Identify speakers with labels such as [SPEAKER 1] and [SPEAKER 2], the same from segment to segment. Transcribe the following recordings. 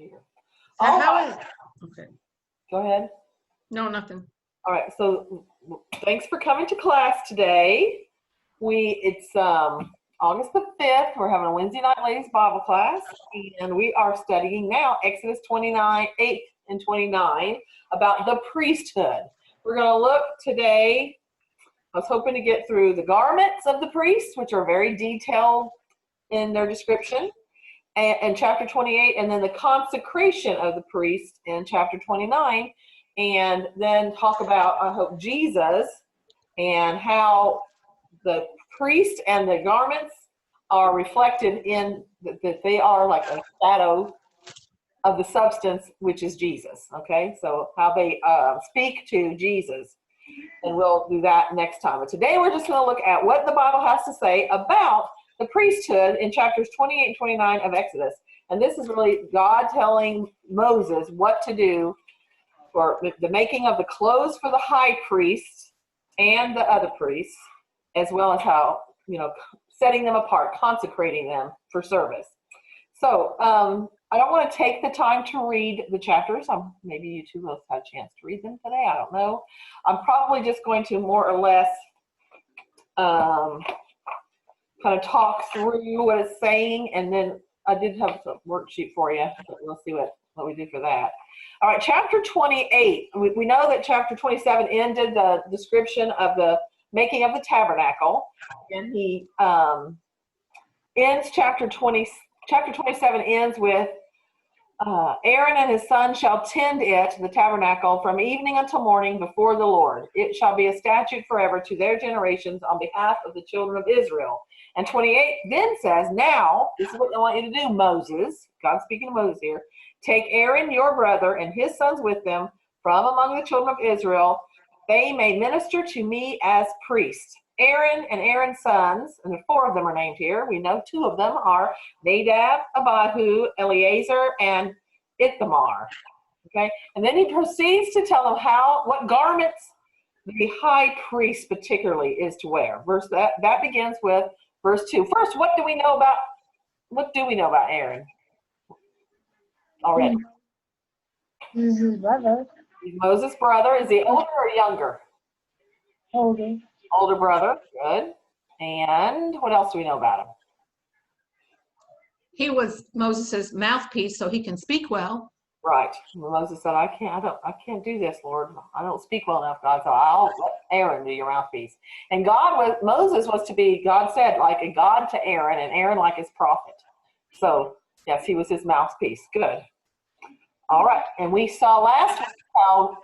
[SPEAKER 1] here.
[SPEAKER 2] So how is, okay.
[SPEAKER 1] Go ahead.
[SPEAKER 2] No, nothing.
[SPEAKER 1] All right, so thanks for coming to class today. It's August the 5th. We're having a Wednesday night ladies Bible class, and we are studying now Exodus 29, 8 and 29 about the priesthood. We're going to look today, I was hoping to get through the garments of the priests, which are very detailed in their description, and chapter 28, and then the consecration of the priest in chapter 29, and then talk about, I hope, Jesus and how the priest and the garments are reflected in that they are like a shadow of the substance, which is Jesus. Okay, so how they speak to Jesus, and we'll do that next time. But today we're just going to look at what the Bible has to say about the priesthood in chapters 28 and 29 of Exodus. And this is really God telling Moses what to do for the making of the clothes for the high priest and the other priests, as well as how, setting them apart, consecrating them for service. So I don't want to take the time to read the chapters. Maybe you two both had a chance to read them today. I don't know. I'm probably just going to more or less kind of talk through what it's saying, and then I did have a worksheet for you. But we'll see what we do for that. All right, chapter 28. We know that chapter 27 ended the description of the making of the tabernacle, and he ends chapter 27 ends with Aaron and his son shall tend it, the tabernacle, from evening until morning before the Lord. It shall be a statute forever to their generations on behalf of the children of Israel. And 28 then says, now, this is what I want you to do, Moses. God's speaking to Moses here. Take Aaron, your brother, and his sons with them from among the children of Israel. They may minister to me as priests. Aaron and Aaron's sons, and 4 of them are named here. We know 2 of them are Nadab, Abihu, Eleazar, and Ithamar. Okay, and then he proceeds to tell them what garments the high priest particularly is to wear. That begins with verse 2. First, what do we know about Aaron already?
[SPEAKER 3] He's his brother.
[SPEAKER 1] He's Moses' brother. Is he older or younger?
[SPEAKER 3] Older.
[SPEAKER 1] Older brother. Good. And what else do we know about him?
[SPEAKER 2] He was Moses' mouthpiece, so he can speak well.
[SPEAKER 1] Right. Moses said, I can't do this, Lord. I don't speak well enough, God. So I'll let Aaron be your mouthpiece. And Moses was to be, God said, like a God to Aaron, and Aaron like his prophet. So yes, he was his mouthpiece. Good. All right. And we saw last week how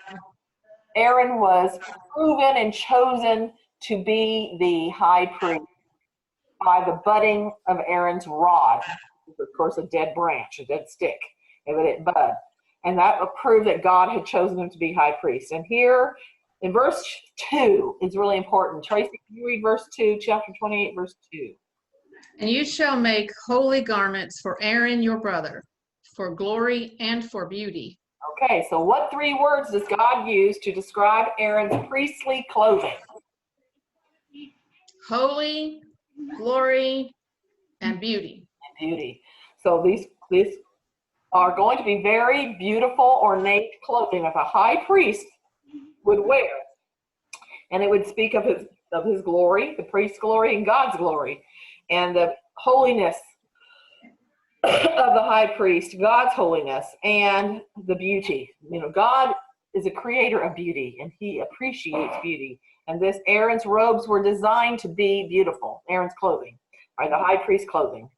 [SPEAKER 1] Aaron was proven and chosen to be the high priest by the budding of Aaron's rod. Of course, a dead branch, a dead stick, and it bud. And that proved that God had chosen him to be high priest. And here in verse 2 is really important. Tracy, can you read verse 2, chapter 28, verse 2?
[SPEAKER 2] And you shall make holy garments for Aaron your brother, for glory and for beauty.
[SPEAKER 1] Okay, so what 3 words does God use to describe Aaron's priestly clothing?
[SPEAKER 2] Holy, glory, and beauty.
[SPEAKER 1] And beauty. So these are going to be very beautiful, ornate clothing that a high priest would wear. And it would speak of his glory, the priest's glory, and God's glory, and the holiness of the high priest, God's holiness, and the beauty. God is a creator of beauty, and he appreciates beauty. And Aaron's robes were designed to be beautiful. Aaron's clothing, or the high priest's clothing.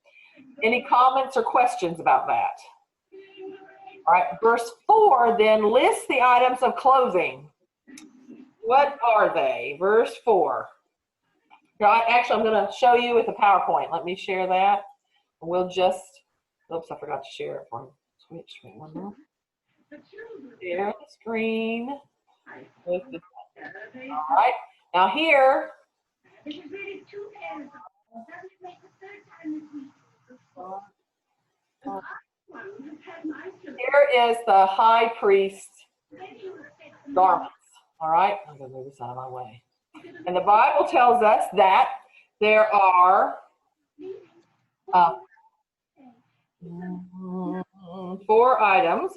[SPEAKER 1] Any comments or questions about that? All right, verse 4 then lists the items of clothing. What are they? Verse 4. Actually, I'm going to show you with the PowerPoint. Let me share that. We'll just, oops, I forgot to share it for switch screen. One more. Share the screen. All right, now here. Here is the high priest's garments. All right, I'm going to move this out of my way. And the Bible tells us that there are 4 items,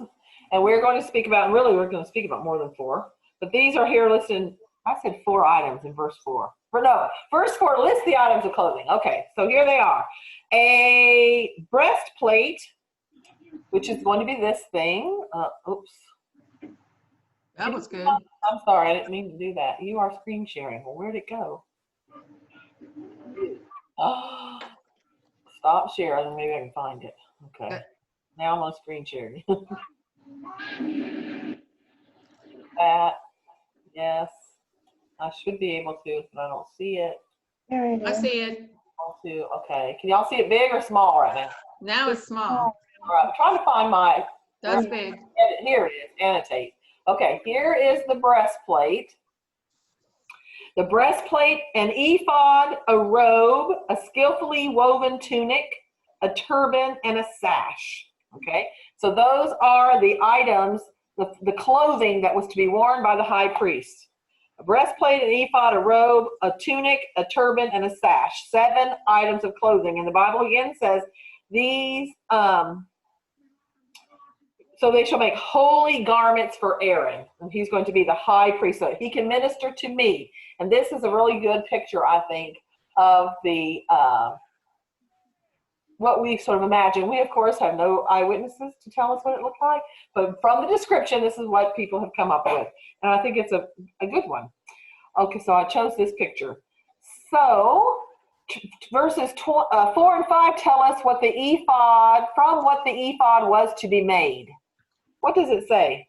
[SPEAKER 1] and we're going to speak about, and really we're going to speak about more than 4, but these are here listed. I said 4 items in verse 4. No, verse 4 lists the items of clothing. Okay, so here they are. A breastplate, which is going to be this thing. Oops.
[SPEAKER 2] That was good.
[SPEAKER 1] I'm sorry, I didn't mean to do that. You are screen sharing. Well, where'd it go? Oh, stop sharing, and maybe I can find it. Okay. Now I'm on screen sharing. That, yes. I should be able to, but I don't see it.
[SPEAKER 3] There it
[SPEAKER 2] I
[SPEAKER 3] is.
[SPEAKER 2] see it.
[SPEAKER 1] Okay. Can y'all see it big or small right now?
[SPEAKER 2] Now it's small.
[SPEAKER 1] All right. I'm trying to find my.
[SPEAKER 2] That's big.
[SPEAKER 1] Here it is. Annotate. Okay. Here is the breastplate. The breastplate, an ephod, a robe, a skillfully woven tunic, a turban, and a sash. Okay. So those are the items, the clothing that was to be worn by the high priest. A breastplate, an ephod, a robe, a tunic, a turban, and a sash. 7 items of clothing. And the Bible again says these, so they shall make holy garments for Aaron. And he's going to be the high priest. So he can minister to me. And this is a really good picture, I think, of the, what we sort of imagine. We, of course, have no eyewitnesses to tell us what it looked like, but from the description, this is what people have come up with. And I think it's a good one. Okay, so I chose this picture. So verses 4 and 5 tell us what the ephod, from what the ephod was to be made. What does it say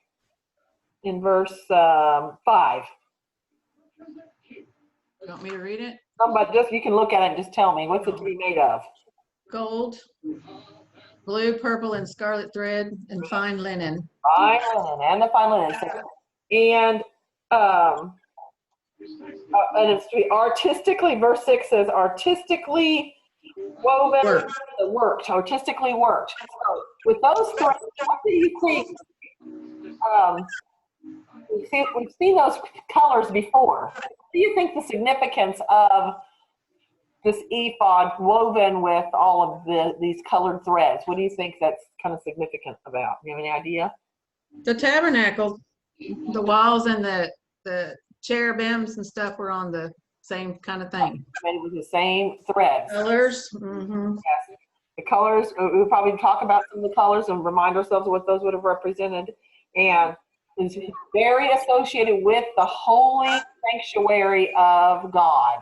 [SPEAKER 1] in verse 5?
[SPEAKER 2] You want me to read it?
[SPEAKER 1] Somebody, just, you can look at it and just tell me, what's it to be made of?
[SPEAKER 2] Gold, blue, purple, and scarlet thread, and fine linen.
[SPEAKER 1] Fine linen, and the fine linen. And it's to be artistically, verse 6 says, artistically woven, worked, artistically worked. So with those threads, what do you think? We've seen those colors before. What do you think the significance of this ephod woven with all of these colored threads? What do you think that's kind of significant about? Do you have any idea?
[SPEAKER 2] The tabernacle, the walls and the cherubims and stuff were on the same kind of thing.
[SPEAKER 1] Made with the same threads.
[SPEAKER 2] Colors. Mm-hmm.
[SPEAKER 1] Yes. The colors, we'll probably talk about some of the colors and remind ourselves what those would have represented. And it's very associated with the holy sanctuary of God.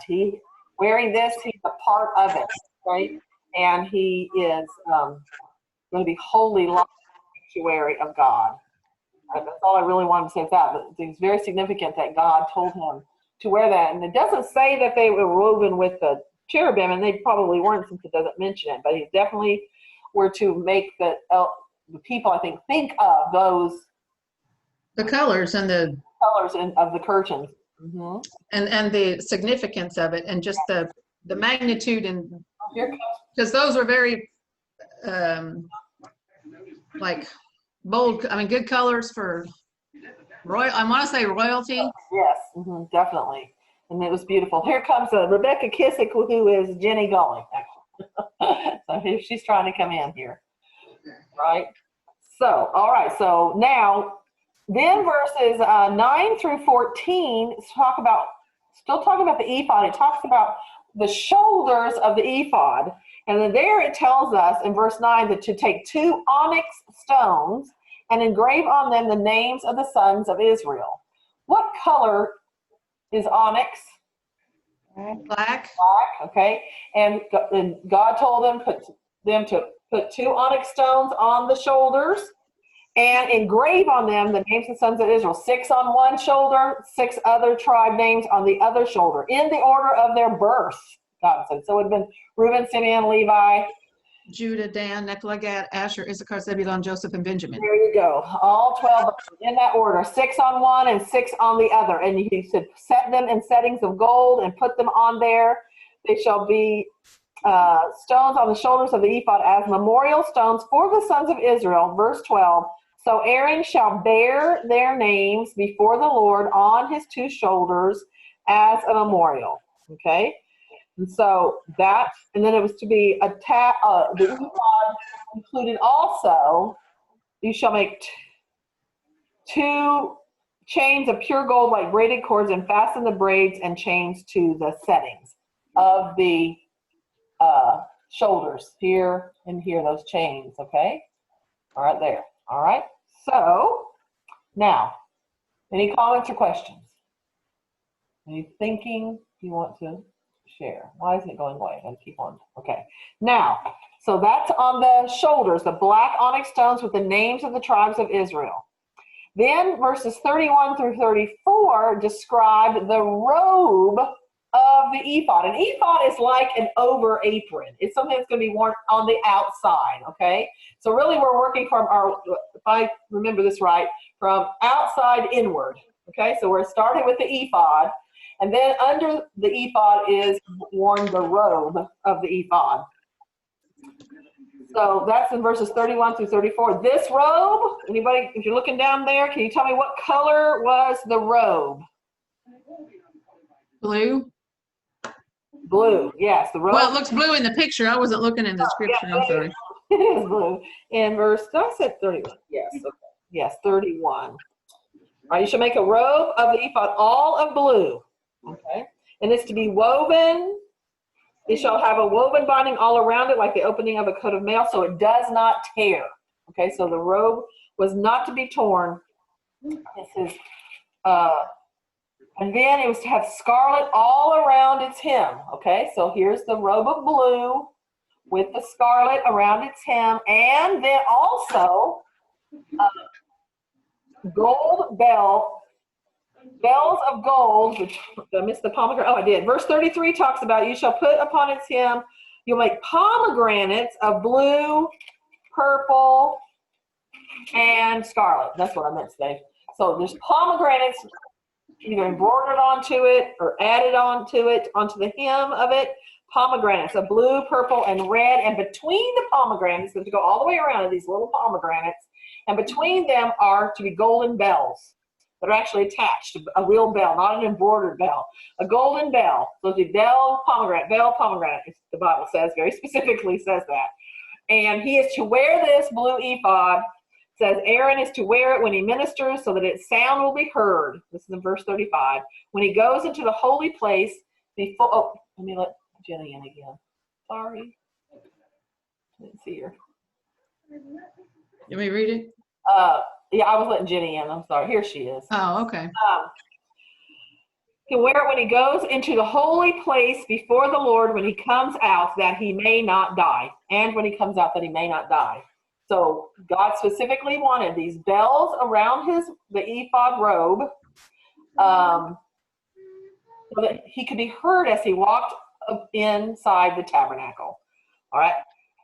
[SPEAKER 1] Wearing this, he's a part of it, right? And he is going to be holy like the sanctuary of God. That's all I really wanted to say about that. But it's very significant that God told him to wear that. And it doesn't say that they were woven with the cherubim, and they probably weren't since it doesn't mention it. But he definitely were to make the people, I think of those.
[SPEAKER 2] The colors and the
[SPEAKER 1] colors of the curtains. Mm-hmm.
[SPEAKER 2] and the significance of it, and just the magnitude, and because those are very like bold, I mean, good colors for royal. I want to say royalty.
[SPEAKER 1] Yes, mm-hmm, definitely, and it was beautiful. Here comes Rebecca Kissick, who is Jenny Gully. So she's trying to come in here, right? So, all right. So now, then verses 9 through 14 still talking about the ephod. It talks about the shoulders of the ephod. And then there it tells us in verse 9 that to take 2 onyx stones and engrave on them the names of the sons of Israel. What color is onyx?
[SPEAKER 2] Black.
[SPEAKER 1] Black, okay. And God told them to put 2 onyx stones on the shoulders and engrave on them the names of the sons of Israel, 6 on one shoulder, 6 other tribe names on the other shoulder, in the order of their birth, God said. So it would have been Reuben, Simeon, Levi,
[SPEAKER 2] Judah, Dan, Nephilah, Gad, Asher, Issachar, Zebulun, Joseph, and Benjamin.
[SPEAKER 1] There you go. All 12 in that order, 6 on one and 6 on the other. And he said, set them in settings of gold and put them on there. They shall be stones on the shoulders of the ephod as memorial stones for the sons of Israel. Verse 12. So Aaron shall bear their names before the Lord on his 2 shoulders as a memorial. Okay? And so that, and then it was to be the ephod included also you shall make 2 chains of pure gold like braided cords and fasten the braids and chains to the settings of the shoulders here and here, those chains, okay? All right, there. All right, so now, any comments or questions? Any thinking you want to share? Why isn't it going away? I'll keep on. Okay, now, so that's on the shoulders, the black onyx stones with the names of the tribes of Israel. Then verses 31 through 34 describe the robe of the ephod. An ephod is like an over apron. It's something that's going to be worn on the outside, okay? So really we're working from our, if I remember this right, from outside inward, okay? So we're starting with the ephod, and then under the ephod is worn the robe of the ephod. So that's in verses 31 through 34. This robe, anybody, if you're looking down there, can you tell me what color was the robe?
[SPEAKER 2] Blue.
[SPEAKER 1] Blue, yes, the robe.
[SPEAKER 2] Well, it looks blue in the picture. I wasn't looking in the description. I'm sorry.
[SPEAKER 1] It is blue. In verse, I said 31. Yes, okay. Yes, 31. All right, you shall make a robe of the ephod, all of blue. Okay. And it's to be woven. It shall have a woven binding all around it, like the opening of a coat of mail, so it does not tear. Okay, so the robe was not to be torn. This is, and then it was to have scarlet all around its hem. Okay, so here's the robe of blue with the scarlet around its hem, and then also gold bells of gold, which I missed the pomegranate. Oh, I did. Verse 33 talks about you shall put upon its hem, you'll make pomegranates of blue, purple, and scarlet. That's what I meant to say. So there's pomegranates either embroidered onto it or added onto it, onto the hem of it. Pomegranates of blue, purple, and red. And between the pomegranates, so to go all the way around are these little pomegranates, and between them are to be golden bells that are actually attached to a real bell, not an embroidered bell. A golden bell. So it's a bell, pomegranate, the Bible says, very specifically says that. And he is to wear this blue ephod. It says Aaron is to wear it when he ministers so that its sound will be heard. This is in verse 35. When he goes into the holy place, let me let Jenny in again. Sorry. I didn't see her.
[SPEAKER 2] You want me to read it?
[SPEAKER 1] Yeah, I was letting Jenny in. I'm sorry. Here she is.
[SPEAKER 2] Oh, okay.
[SPEAKER 1] He can wear it when he goes into the holy place before the Lord when he comes out, that he may not die. And when he comes out, that he may not die. So God specifically wanted these bells around the ephod robe so that he could be heard as he walked inside the tabernacle. All right?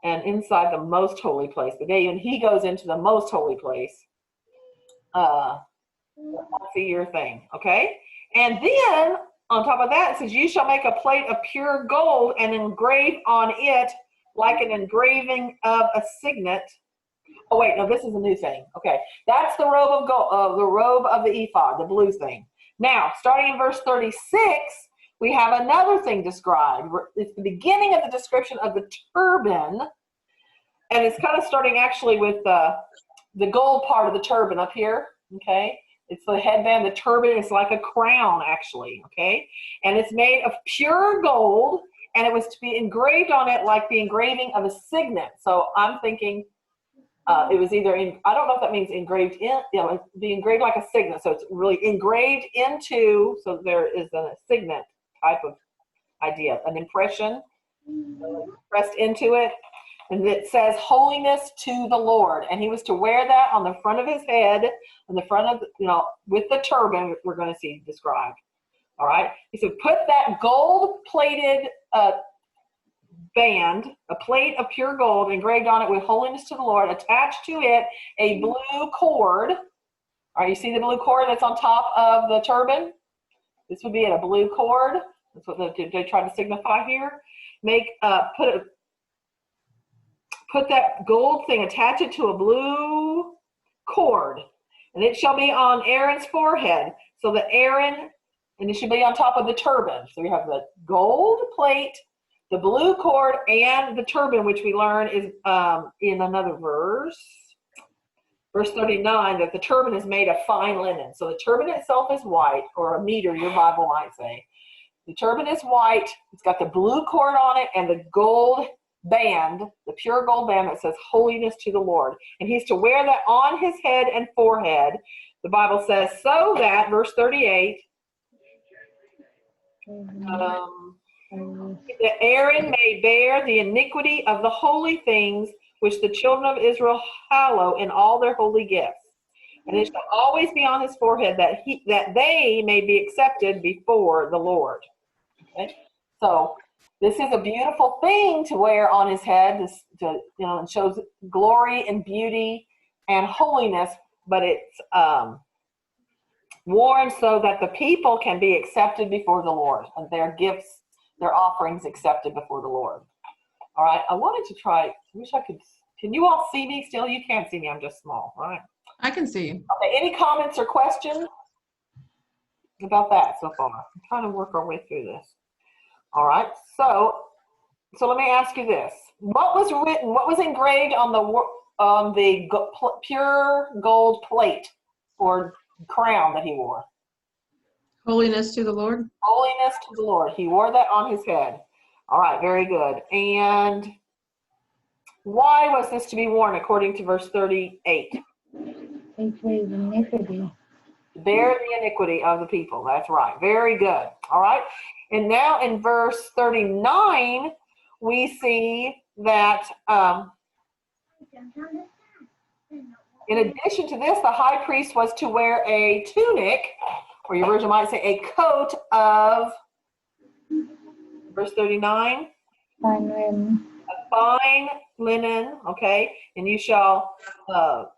[SPEAKER 1] And inside the most holy place. The day when he goes into the most holy place, that's a year thing, okay? And then, on top of that, it says, you shall make a plate of pure gold and engrave on it like an engraving of a signet. Oh, wait, no, this is a new thing. Okay, that's the robe of gold, the robe of the ephod, the blue thing. Now, starting in verse 36, we have another thing described. It's the beginning of the description of the turban, and it's kind of starting actually with the gold part of the turban up here, okay? It's the headband, the turban is like a crown, actually, okay? And it's made of pure gold, and it was to be engraved on it like the engraving of a signet. So I'm thinking it was either, I don't know if that means engraved in, be engraved like a signet. So it's really engraved into, so there is a signet type of idea, an impression pressed into it. And it says holiness to the Lord. And he was to wear that on the front of his head, on the front of, with the turban we're going to see described. All right. He said, put that gold plated band, a plate of pure gold engraved on it with holiness to the Lord, attached to it a blue cord. All right. You see the blue cord that's on top of the turban? This would be a blue cord. That's what they try to signify here. Put that gold thing, attach it to a blue cord, and it shall be on Aaron's forehead, so that Aaron, and it should be on top of the turban. So you have the gold plate, the blue cord, and the turban, which we learn is in another verse verse 39, that the turban is made of fine linen. So the turban itself is white, or a mitre, your Bible might say. The turban is white. It's got the blue cord on it and the gold band, the pure gold band that says holiness to the Lord. And he's to wear that on his head and forehead. The Bible says, so that, verse 38, that Aaron may bear the iniquity of the holy things which the children of Israel hallow in all their holy gifts. And it shall always be on his forehead, that they may be accepted before the Lord. Okay? So this is a beautiful thing to wear on his head. It shows glory and beauty and holiness, but it's worn so that the people can be accepted before the Lord, and their gifts, their offerings accepted before the Lord. All right, I wanted to try, I wish I could, can you all see me still? You can't see me, I'm just small, all right?
[SPEAKER 2] I can see you.
[SPEAKER 1] Okay, any comments or questions about that so far? I'm trying to work our way through this. All right, so let me ask you this. What was written, what was engraved on the pure gold plate or crown that he wore?
[SPEAKER 2] Holiness to the Lord.
[SPEAKER 1] Holiness to the Lord. He wore that on his head. All right, very good. And why was this to be worn according to verse 38?
[SPEAKER 3] Iniquity.
[SPEAKER 1] Bear the iniquity of the people. That's right. Very good. All right. And now in verse 39, we see that in addition to this, the high priest was to wear a tunic, or your version might say a coat of, verse 39,
[SPEAKER 3] Fine linen.
[SPEAKER 1] a fine linen, okay, and you shall, wait a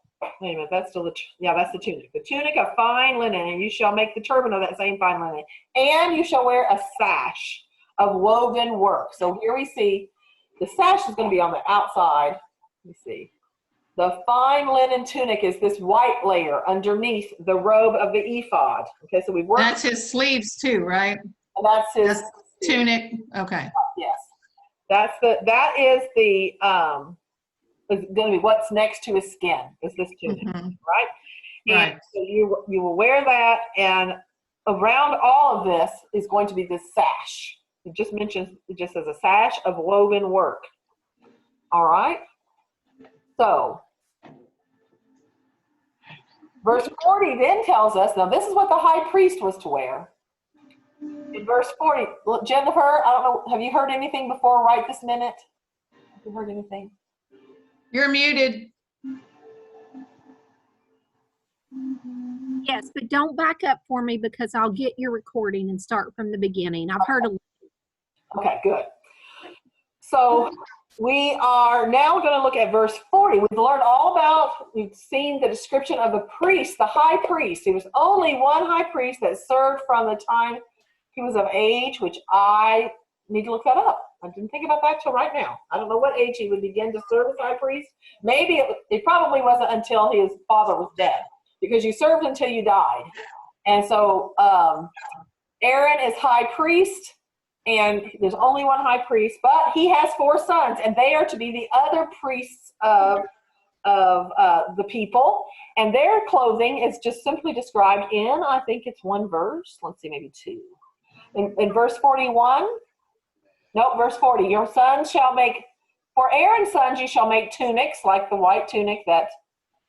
[SPEAKER 1] minute, that's still that's the tunic. The tunic of fine linen, and you shall make the turban of that same fine linen. And you shall wear a sash of woven work. So here we see the sash is going to be on the outside. Let me see. The fine linen tunic is this white layer underneath the robe of the ephod. Okay, so we've worked.
[SPEAKER 2] That's his sleeves too, right?
[SPEAKER 1] And that's his
[SPEAKER 2] tunic. Okay.
[SPEAKER 1] Yes, that is the is going to be what's next to his skin is this tunic, right?
[SPEAKER 2] Right.
[SPEAKER 1] And so you will wear that, and around all of this is going to be this sash. It just says a sash of woven work. All right. So verse 40 then tells us, now this is what the high priest was to wear. In verse 40, Jennifer, I don't know, have you heard anything before right this minute? Have you heard anything?
[SPEAKER 2] You're muted.
[SPEAKER 4] Yes, but don't back up for me because I'll get your recording and start from the beginning. I've heard a
[SPEAKER 1] Okay, good. So we are now going to look at verse 40. We've learned all about, we've seen the description of the priest, the high priest. There was only one high priest that served from the time he was of age, which I need to look that up. I didn't think about that till right now. I don't know what age he would begin to serve as high priest. Maybe it probably wasn't until his father was dead, because you served until you died. And so Aaron is high priest, and there's only one high priest, but he has 4 sons, and they are to be the other priests of the people. And their clothing is just simply described in, I think it's 1 verse. Let's see, maybe 2. In verse 41, no, verse 40, your sons shall make, for Aaron's sons you shall make tunics, like the white tunic that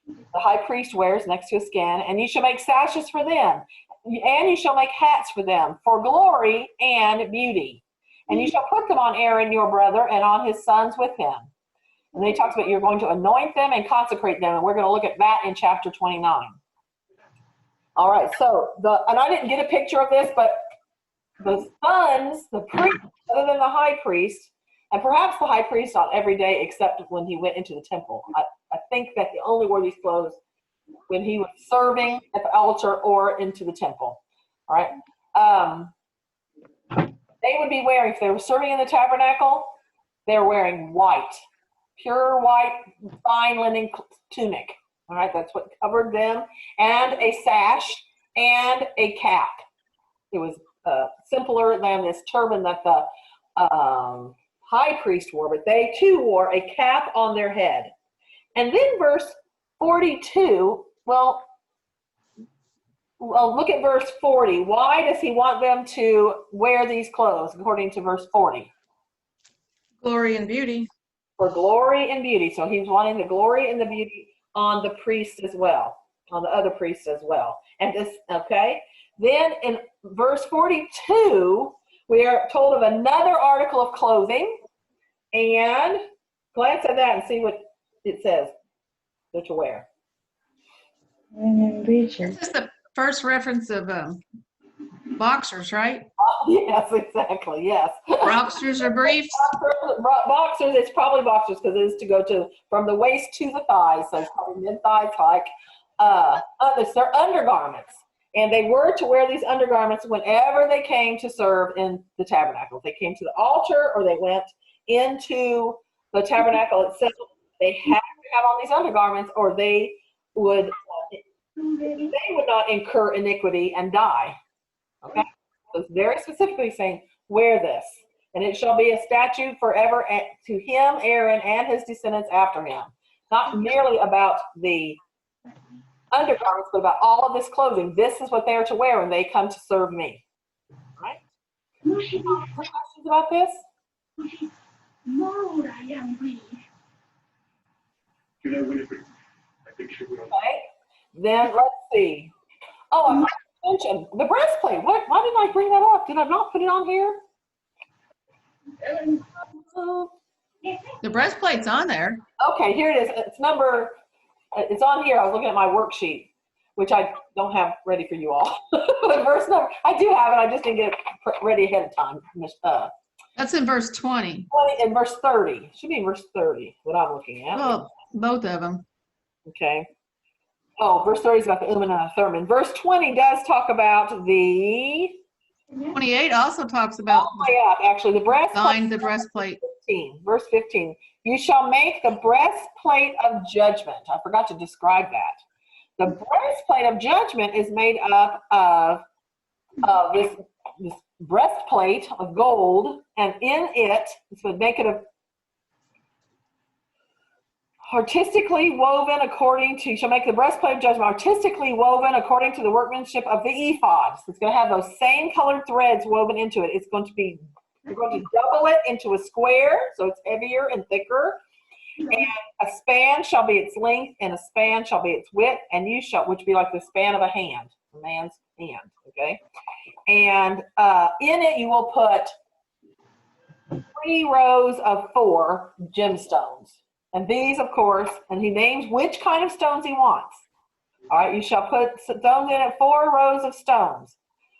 [SPEAKER 1] the high priest wears next to his skin, and you shall make sashes for them, and you shall make hats for them, for glory and beauty. And you shall put them on Aaron your brother and on his sons with him. And then he talks about you're going to anoint them and consecrate them, and we're going to look at that in chapter 29. All right, so and I didn't get a picture of this, but the sons, the priest, other than the high priest, and perhaps the high priest on every day except when he went into the temple. I think that he only wore these clothes when he was serving at the altar or into the temple. All right. They would be wearing, if they were serving in the tabernacle, they're wearing white, pure white, fine linen tunic. All right, that's what covered them, and a sash and a cap. It was simpler than this turban that the high priest wore, but they too wore a cap on their head. And then verse 42, well, look at verse 40. Why does he want them to wear these clothes, according to verse 40?
[SPEAKER 2] Glory and beauty.
[SPEAKER 1] For glory and beauty. So he's wanting the glory and the beauty on the priest as well, on the other priests as well. And this, okay? Then in verse 42, we are told of another article of clothing. And glance at that and see what it says they're to wear.
[SPEAKER 3] Linen breeches.
[SPEAKER 2] This is the first reference of boxers, right?
[SPEAKER 1] Yes, exactly. Yes.
[SPEAKER 2] Boxers or briefs.
[SPEAKER 1] Boxers, it's probably boxers because it is to go to from the waist to the thighs. So it's probably mid thighs, like they're undergarments. And they were to wear these undergarments whenever they came to serve in the tabernacle. If they came to the altar or they went into the tabernacle itself, they had to have on these undergarments or they would not incur iniquity and die. Okay? So it's very specifically saying, wear this. And it shall be a statute forever to him, Aaron, and his descendants after him. Not merely about the undergarments, but about all of this clothing. This is what they are to wear when they come to serve me. All right? Any questions about this? Okay. Then let's see. Oh, I might mention the breastplate. Why didn't I bring that up? Did I not put it on here?
[SPEAKER 2] The breastplate's on there.
[SPEAKER 1] Okay, here it is. It's on here. I was looking at my worksheet, which I don't have ready for you all. Verse number, I do have it. I just didn't get it ready ahead of time.
[SPEAKER 2] That's in verse 20.
[SPEAKER 1] 20 and verse 30. Should be in verse 30, what I'm looking at.
[SPEAKER 2] Well, both of them.
[SPEAKER 1] Okay. Oh, verse 30 is about the Urim and the Thummim. Verse 20 does talk about the
[SPEAKER 2] 28 also talks about
[SPEAKER 1] actually the breastplate.
[SPEAKER 2] the breastplate.
[SPEAKER 1] 15, verse 15. You shall make the breastplate of judgment. I forgot to describe that. The breastplate of judgment is made up of this breastplate of gold, and in it, this would make it artistically woven you shall make the breastplate of judgment artistically woven according to the workmanship of the ephod. So it's going to have those same colored threads woven into it. You're going to double it into a square, so it's heavier and thicker. And a span shall be its length, and a span shall be its width, and which be like the span of a man's hand, okay? And in it you will put 3 rows of 4 gemstones. And these, of course, and he names which kind of stones he wants. All right, you shall put stones in it, 4 rows of stones.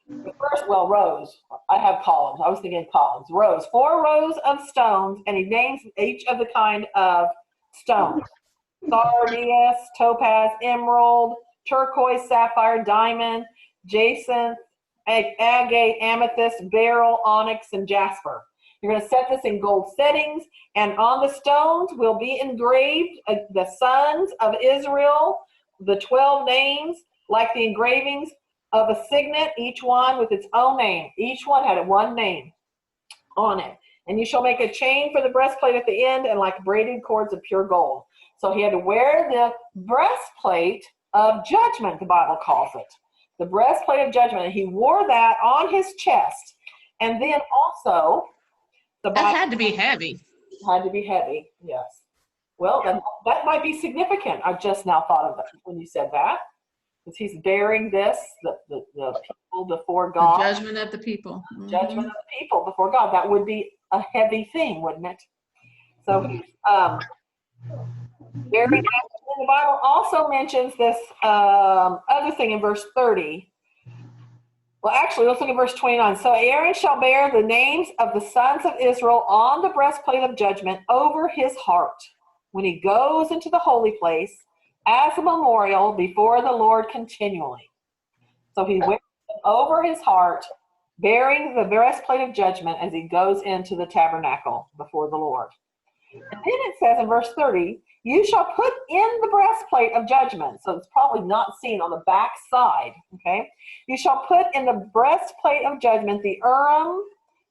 [SPEAKER 1] The first, rows. I have columns. I was thinking columns. Rows. 4 rows of stones, and he names each of the kind of stones. Sardius, topaz, emerald, turquoise, sapphire, diamond, jacinth, agate, amethyst, beryl, onyx, and jasper. You're going to set this in gold settings, and on the stones will be engraved the sons of Israel, the 12 names, like the engravings of a signet, each one with its own name. Each one had one name on it. And you shall make a chain for the breastplate at the end, and like braided cords of pure gold. So he had to wear the breastplate of judgment, the Bible calls it. The breastplate of judgment. And he wore that on his chest. And then also, the Bible
[SPEAKER 2] That had to be heavy.
[SPEAKER 1] had to be heavy, yes. Well, that might be significant. I just now thought of it when you said that. Because he's bearing this, the people before God.
[SPEAKER 2] The judgment of the people.
[SPEAKER 1] Judgment of the people before God. That would be a heavy thing, wouldn't it? So he's bearing that. And the Bible also mentions this other thing in verse 30. Well, actually, let's look at verse 29. So Aaron shall bear the names of the sons of Israel on the breastplate of judgment over his heart when he goes into the holy place as a memorial before the Lord continually. So he wears it over his heart, bearing the breastplate of judgment as he goes into the tabernacle before the Lord. And then it says in verse 30, you shall put in the breastplate of judgment. So it's probably not seen on the back side, okay? You shall put in the breastplate of judgment the Urim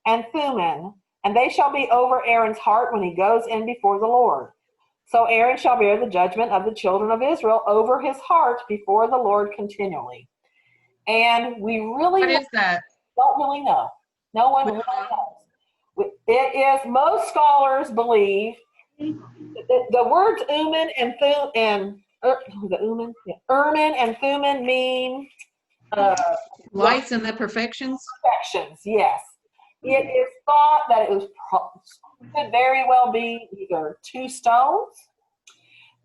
[SPEAKER 1] and Thummim, and they shall be over Aaron's heart when he goes in before the Lord. So Aaron shall bear the judgment of the children of Israel over his heart before the Lord continually. And we really
[SPEAKER 2] What is that?
[SPEAKER 1] don't really know. No one really knows. It is, most scholars believe, the words Uman and Urim and Thummim mean
[SPEAKER 2] Lights and the perfections?
[SPEAKER 1] perfections, yes. It is thought that it could very well be either 2 stones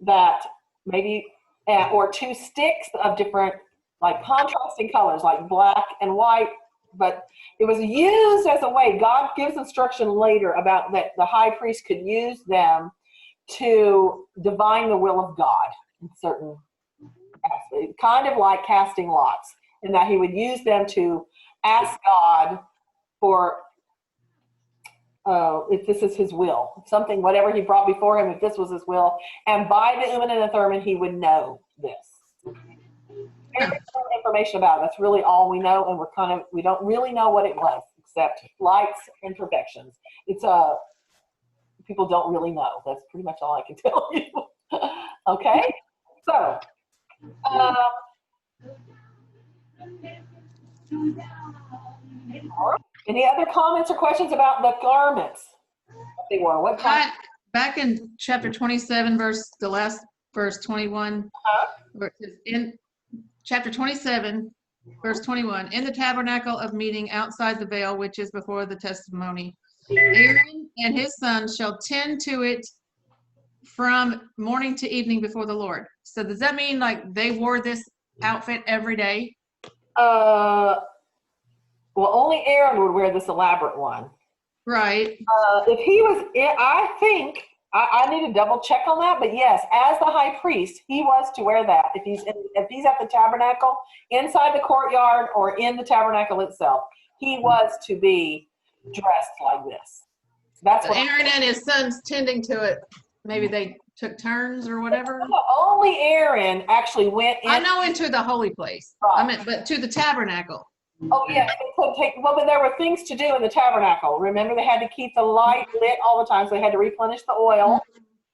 [SPEAKER 1] that maybe, or 2 sticks of different, like contrasting colors, like black and white. But it was used as a way, God gives instruction later about that the high priest could use them to divine the will of God in certain aspects, kind of like casting lots, in that he would use them to ask God for if this is his will, something, whatever he brought before him, if this was his will. And by the Urim and the Thummim, he would know this. There's no information about it. That's really all we know, and we don't really know what it was, except lights and perfections. It's people don't really know. That's pretty much all I can tell you. Okay, so any other comments or questions about the garments? What they were? What time?
[SPEAKER 2] Back in chapter 27, the last verse 21, where it says, in chapter 27, verse 21, in the tabernacle of meeting outside the veil, which is before the testimony, Aaron and his sons shall tend to it from morning to evening before the Lord. So does that mean like they wore this outfit every day?
[SPEAKER 1] Well, only Aaron would wear this elaborate one.
[SPEAKER 2] Right.
[SPEAKER 1] If he was, I think, I need to double check on that, but yes, as the high priest, he was to wear that. If he's at the tabernacle, inside the courtyard, or in the tabernacle itself, he was to be dressed like this. That's what
[SPEAKER 2] Aaron and his sons tending to it. Maybe they took turns or whatever.
[SPEAKER 1] Only Aaron actually went in.
[SPEAKER 2] I know into the holy place.
[SPEAKER 1] Right.
[SPEAKER 2] I meant, but to the tabernacle.
[SPEAKER 1] Oh yeah, but there were things to do in the tabernacle. Remember, they had to keep the light lit all the time, so they had to replenish the oil.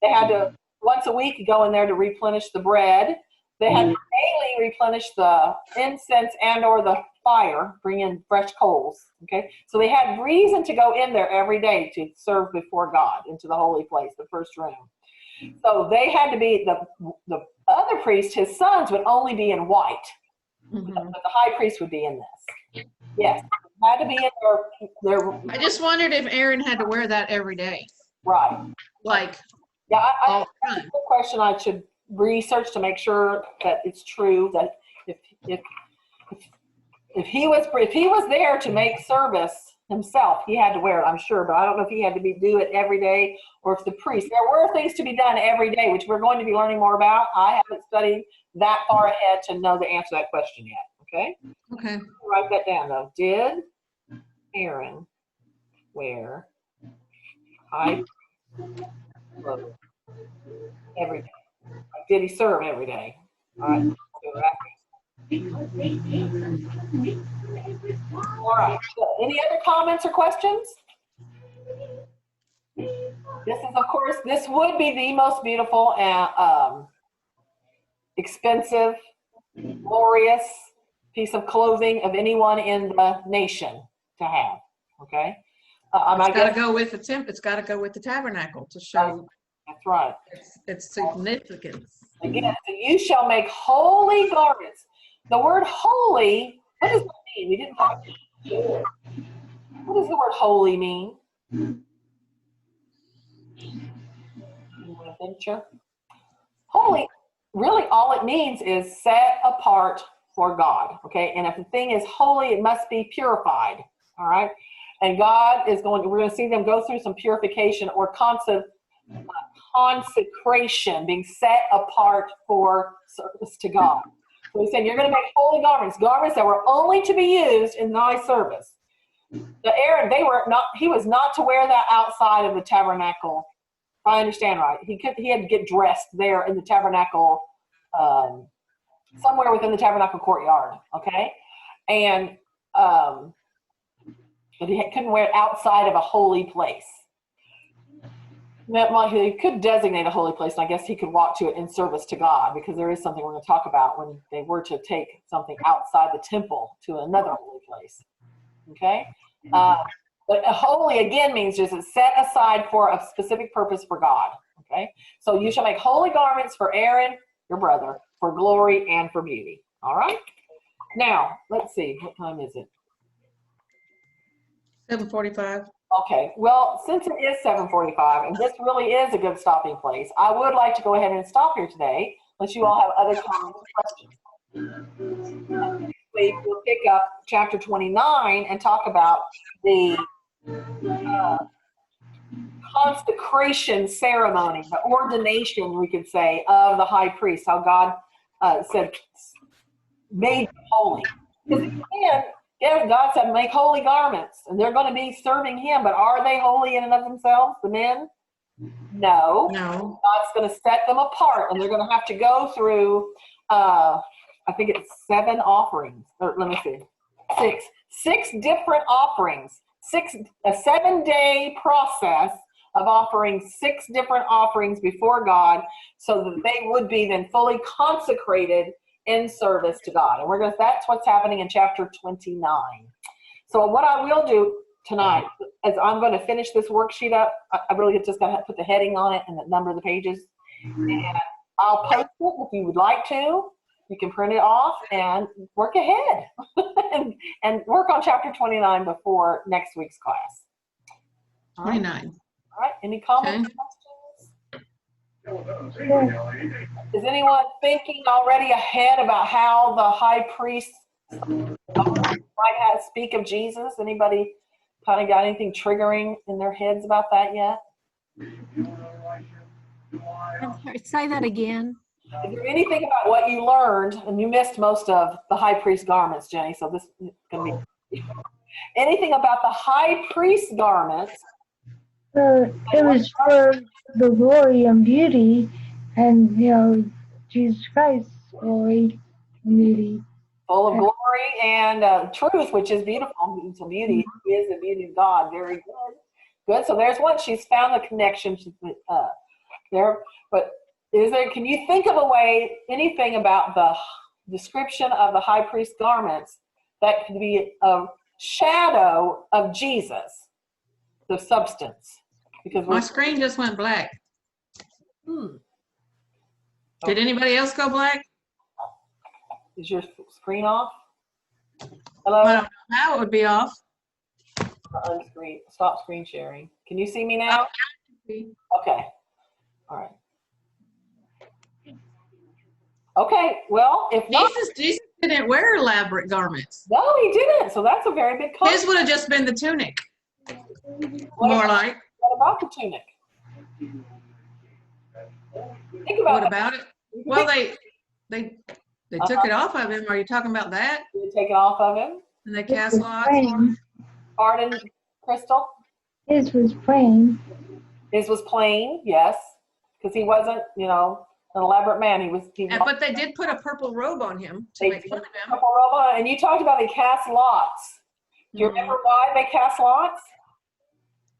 [SPEAKER 1] They had to once a week go in there to replenish the bread. They had to daily replenish the incense and or the fire, bring in fresh coals. Okay, so they had reason to go in there every day to serve before God into the holy place, the first room. So they had to be the other priest. His sons would only be in white.
[SPEAKER 2] Mm-hmm.
[SPEAKER 1] But the high priest would be in this. Yes, had to be in their.
[SPEAKER 2] I just wondered if Aaron had to wear that every day.
[SPEAKER 1] Right.
[SPEAKER 2] Like,
[SPEAKER 1] yeah,
[SPEAKER 2] all the
[SPEAKER 1] that's a
[SPEAKER 2] time.
[SPEAKER 1] good question. I should research to make sure that it's true. That if he was there to make service himself, he had to wear it, I'm sure. But I don't know if he had to do it every day, or if the priest. There were things to be done every day, which we're going to be learning more about. I haven't studied that far ahead to know the answer to that question yet. Okay.
[SPEAKER 2] Okay.
[SPEAKER 1] Write that down though. Did Aaron wear high clothes every day? Like, did he serve every day? All right. All right. So, any other comments or questions? This is, of course, this would be the most beautiful and expensive, glorious piece of clothing of anyone in the nation to have. Okay.
[SPEAKER 2] It's got to go with the It's got to go with the tabernacle to show.
[SPEAKER 1] That's right.
[SPEAKER 2] Its significance.
[SPEAKER 1] Again, so you shall make holy garments. The word holy, what does that mean? We didn't talk about it. What does the word holy mean? You want to venture? Holy, really all it means is set apart for God. Okay, and if the thing is holy, it must be purified. All right, and God is we're going to see them go through some purification or consecration, being set apart for service to God. So he's saying you're going to make holy garments that were only to be used in thy service. So Aaron, he was not to wear that outside of the tabernacle. If I understand right, he had to get dressed there in the tabernacle, somewhere within the tabernacle courtyard. Okay, and but he couldn't wear it outside of a holy place. Well, he could designate a holy place, and I guess he could walk to it in service to God, because there is something we're going to talk about when they were to take something outside the temple to another holy place. Okay? But holy, again, means just set aside for a specific purpose for God. Okay? So you shall make holy garments for Aaron, your brother, for glory and for beauty. All right? Now, let's see. What time is it?
[SPEAKER 2] 7:45.
[SPEAKER 1] Okay, well, since it is 7:45, and this really is a good stopping place, I would like to go ahead and stop here today, unless you all have other comments or questions. Next week, we'll pick up chapter 29 and talk about the consecration ceremony, the ordination, we could say, of the high priest, how God said, made them holy. Because again, yeah, God said, make holy garments, and they're going to be serving him, but are they holy in and of themselves, the men? No.
[SPEAKER 2] No.
[SPEAKER 1] God's going to set them apart, and they're going to have to go through, I think it's 7 offerings, or let me see, 6 different offerings, a 7-day process of offering 6 different offerings before God, so that they would be then fully consecrated in service to God. And that's what's happening in chapter 29. So what I will do tonight is I'm going to finish this worksheet up. I really just got to put the heading on it and the number of the pages. And I'll post it if you would like to. You can print it off and work ahead and work on chapter 29 before next week's class.
[SPEAKER 2] 29.
[SPEAKER 1] All right. Any comments?
[SPEAKER 2] Okay.
[SPEAKER 1] Is anyone thinking already ahead about how the high priest might speak of Jesus? Anybody kind of got anything triggering in their heads about that yet?
[SPEAKER 4] I'm sorry, say that again.
[SPEAKER 1] Is there anything about what you learned, and you missed most of the high priest garments, Jenny, so this is going to be anything about the high priest garments?
[SPEAKER 3] It was for the glory and beauty, and Jesus Christ's glory and beauty.
[SPEAKER 1] Full of glory and truth, which is beautiful. So beauty is the beauty of God. Very good. Good. So there's one. She's found the connection there. But can you think of a way, anything about the description of the high priest garments that could be a shadow of Jesus, the substance? Because
[SPEAKER 2] My screen just went black.
[SPEAKER 1] Okay.
[SPEAKER 2] Did anybody else go black?
[SPEAKER 1] Is your screen off? Hello?
[SPEAKER 2] I don't know how it would be off.
[SPEAKER 1] Stop screen sharing. Can you see me now? Okay. All right. Okay. Well, if not,
[SPEAKER 2] Jesus didn't wear elaborate garments.
[SPEAKER 1] no, he didn't. So that's a very big
[SPEAKER 2] His
[SPEAKER 1] contrast.
[SPEAKER 2] would have just been the tunic.
[SPEAKER 1] What
[SPEAKER 2] More
[SPEAKER 1] about-
[SPEAKER 2] like.
[SPEAKER 1] What about the tunic? Think about
[SPEAKER 2] What
[SPEAKER 1] that.
[SPEAKER 2] about it? Well, they took it off of him. Are you talking about that?
[SPEAKER 1] You take it off of him.
[SPEAKER 2] And they
[SPEAKER 3] His
[SPEAKER 2] cast
[SPEAKER 3] was
[SPEAKER 2] lots for him?
[SPEAKER 3] plain.
[SPEAKER 1] Pardon, Crystal?
[SPEAKER 3] His was plain.
[SPEAKER 1] His was plain, yes, because he wasn't, an elaborate man.
[SPEAKER 2] But they did put a purple robe on him to
[SPEAKER 1] They
[SPEAKER 2] make
[SPEAKER 1] did
[SPEAKER 2] fun of him.
[SPEAKER 1] purple robe on, and you talked about they cast lots. Do you remember why they cast lots?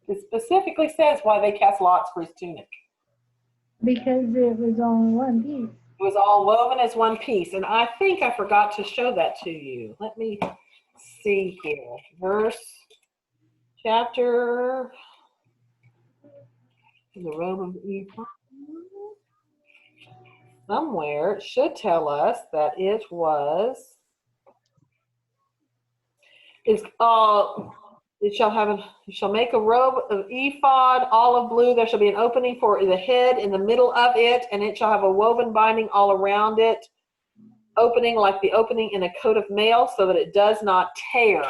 [SPEAKER 1] It specifically says why they cast lots for his tunic.
[SPEAKER 3] Because it was all in one piece.
[SPEAKER 1] It was all woven as one piece, and I think I forgot to show that to you. Let me see here. Chapter, the robe of ephod. Somewhere it should tell us that it shall make a robe of ephod, olive blue. There shall be an opening for the head in the middle of it, and it shall have a woven binding all around it, opening like the opening in a coat of mail, so that it does not tear.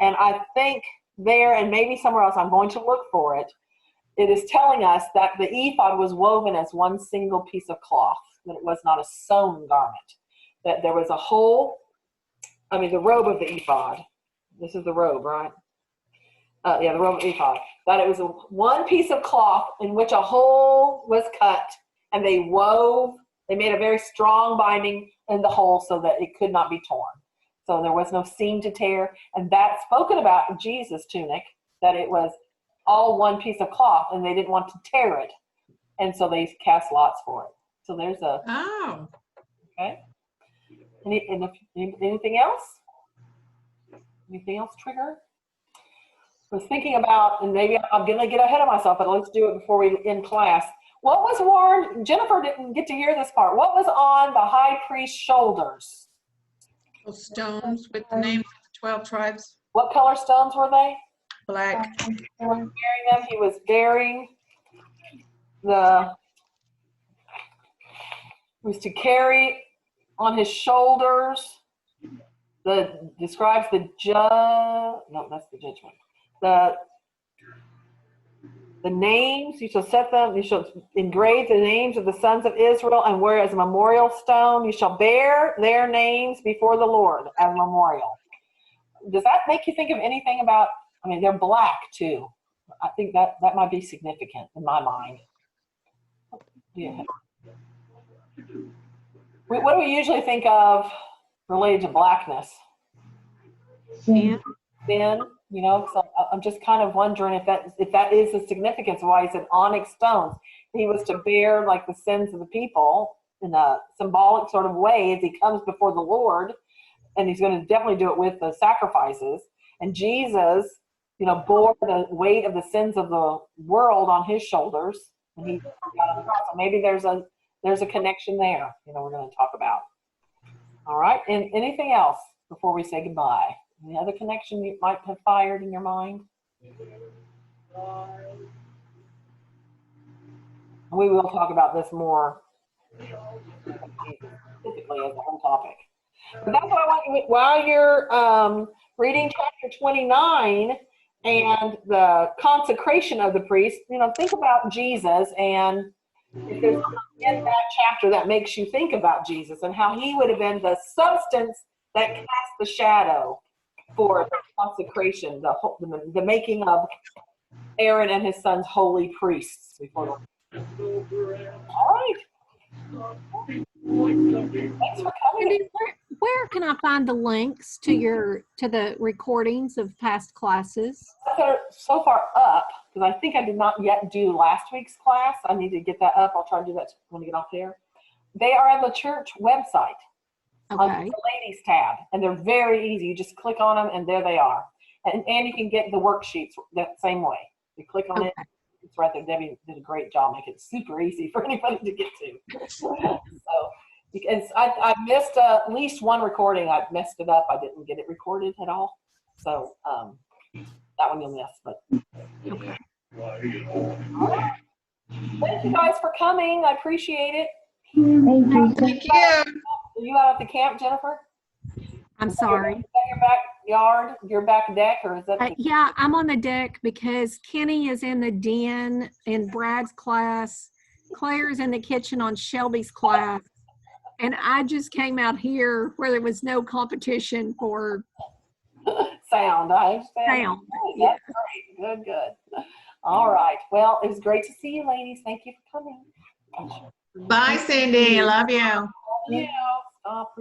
[SPEAKER 1] And I think there, and maybe somewhere else, I'm going to look for it, it is telling us that the ephod was woven as one single piece of cloth, that it was not a sewn garment, that there was the robe of the ephod. This is the robe, right? The robe of ephod. That it was one piece of cloth in which a hole was cut, and they made a very strong binding in the hole so that it could not be torn. So there was no seam to tear, and that's spoken about in Jesus' tunic, that it was all one piece of cloth, and they didn't want to tear it. And so they cast lots for it. So there's a,
[SPEAKER 2] Oh.
[SPEAKER 1] okay. Anything else? Anything else trigger? I was thinking about, and maybe I'm going to get ahead of myself, but let's do it before we end class. What was worn? Jennifer didn't get to hear this part. What was on the high priest's shoulders?
[SPEAKER 2] Those stones with the names of the 12 tribes.
[SPEAKER 1] What color stones were they?
[SPEAKER 2] Black.
[SPEAKER 1] Bearing them. He was bearing the. He was to carry on his shoulders. Describes the no, that's the judgment. The names, you shall set them, you shall engrave the names of the sons of Israel and wear as a memorial stone. You shall bear their names before the Lord as a memorial. Does that make you think of anything about, I mean, they're black too. I think that might be significant in my mind. Yeah. What do we usually think of related to blackness?
[SPEAKER 3] Sin.
[SPEAKER 1] Sin, you know, so I'm just kind of wondering if that is the significance of why he said onyx stones. He was to bear like the sins of the people in a symbolic sort of way as he comes before the Lord, and he's going to definitely do it with the sacrifices. And Jesus, you know, bore the weight of the sins of the world on his shoulders, and he got on the cross. So maybe there's a connection there, you know, we're going to talk about. All right, and anything else before we say goodbye? Any other connection you might have fired in your mind? We will talk about this more specifically as a whole topic. But that's what I want you, while you're reading chapter 29 and the consecration of the priest, you know, think about Jesus, and if there's something in that chapter that makes you think about Jesus and how he would have been the substance that cast the shadow for the consecration, the making of Aaron and his sons holy priests before the All right. Thanks for coming.
[SPEAKER 4] Cindy, where can I find the links to the recordings of past classes?
[SPEAKER 1] They're so far up because I think I did not yet do last week's class. I need to get that up. I'll try to do that when we get off there. They are on the church website.
[SPEAKER 4] Okay.
[SPEAKER 1] On the ladies tab, and they're very easy. You just click on them and there they are. And you can get the worksheets that same way. You click on it, it's right there. Debbie did a great job making it super easy for anybody to get to. So because I missed at least one recording. I messed it up. I didn't get it recorded at all. So that one you'll miss, but
[SPEAKER 4] Okay.
[SPEAKER 1] all right. Thank you guys for coming. I appreciate it.
[SPEAKER 3] Thank you.
[SPEAKER 2] Thank you.
[SPEAKER 1] Are you out at the camp, Jennifer?
[SPEAKER 4] I'm sorry.
[SPEAKER 1] Is that your backyard, your back deck, or is that?
[SPEAKER 4] Yeah, I'm on the deck because Kenny is in the den in Brad's class. Claire's in the kitchen on Shelby's class. And I just came out here where there was no competition for
[SPEAKER 1] Sound. I understand.
[SPEAKER 4] sound.
[SPEAKER 1] Great.
[SPEAKER 4] Yeah.
[SPEAKER 1] That's great. Good. All right. Well, it was great to see you, ladies. Thank you for coming.
[SPEAKER 2] Bye, Cindy. I love you.
[SPEAKER 1] Yeah. Stop.